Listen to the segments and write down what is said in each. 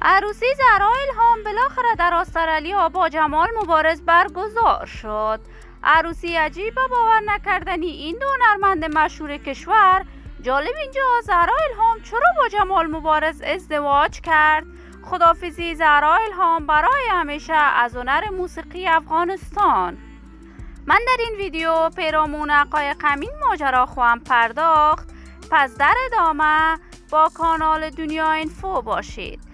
عروسی زهرا الهام بالاخره در استرالیا با جمال مبارز برگزار شد. عروسی عجیب و باور نکردنی این دو هنرمند مشهور کشور. جالب اینجا زهرا الهام چرا با جمال مبارز ازدواج کرد. خداحافظی زهرا الهام برای همیشه از هنر موسیقی افغانستان. من در این ویدیو پیرامون حقایق همین ماجرا خواهم پرداخت، پس در ادامه با کانال دنیا اینفو باشید.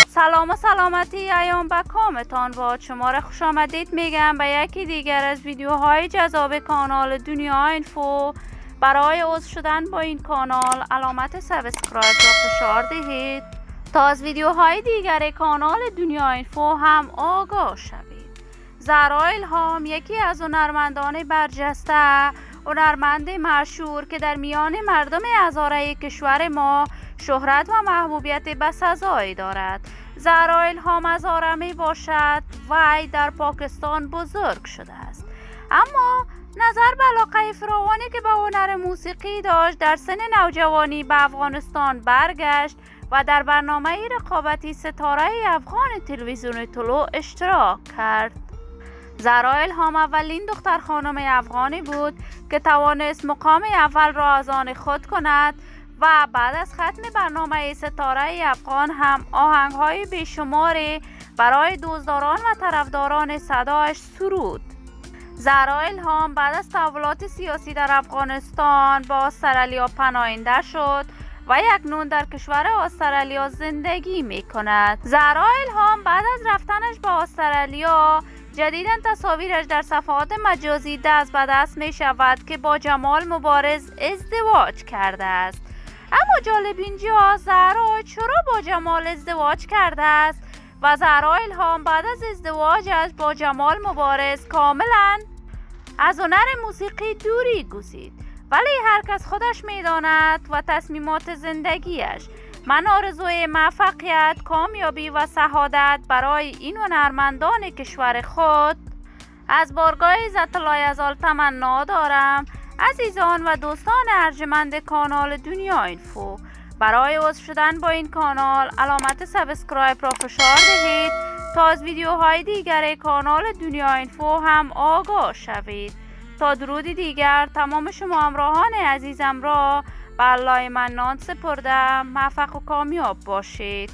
سلام و سلامتی ایام به کامتان با شما خوش آمدید میگم به یکی دیگر از ویدیوهای جذاب کانال دنیا اینفو. برای عضو شدن با این کانال علامت سابسکرایب را فشار دهید تا از ویدیوهای دیگر کانال دنیا اینفو هم آگاه شوید. زهرا الهام یکی از هنرمندان برجسته، هنرمند مشهور که در میان مردم هزاره کشور ما شهرت و محبوبیت بسزایی دارد. زهرا الهام هزاره می باشد وی در پاکستان بزرگ شده است، اما نظر به علاقه فراوانی که به هنر موسیقی داشت در سن نوجوانی به افغانستان برگشت و در برنامه رقابتی ستاره افغان تلویزیون طلوع اشتراک کرد. زهرا الهام اولین دختر خانم افغانی بود که توانست مقام اول را از آن خود کند و بعد از ختم برنامه ستاره افغان هم آهنگ‌های بیشماری برای دوستداران و طرفداران صدایش سرود. زهرا الهام بعد از تحولات سیاسی در افغانستان با استرالیا پناهنده شد و اکنون در کشور استرالیا زندگی می کند. زهرا الهام بعد از رفتنش به استرالیا جدیداً تصاویرش در صفحات مجازی دست به دست می شود که با جمال مبارز ازدواج کرده است. اما جالب اینجا زهرا چرا با جمال ازدواج کرده است و زهرا الهام بعد از ازدواجش با جمال مبارز کاملا از هنر موسیقی دوری گزید، ولی هر کس خودش میداند و تصمیمات زندگیش. من آرزوی موفقیت، کامیابی و سعادت برای این هنرمندان کشور خود از بارگاه عزت الله یزال تمنا دارم. عزیزان و دوستان ارجمند کانال دنیا اینفو، برای عضو شدن با این کانال علامت سابسکرایب را فشار دهید تا از ویدیوهای دیگر کانال دنیا اینفو هم آگاه شوید. تا درودی دیگر تمام شما همراهان عزیزم را به الله منان سپردم. موفق و کامیاب باشید.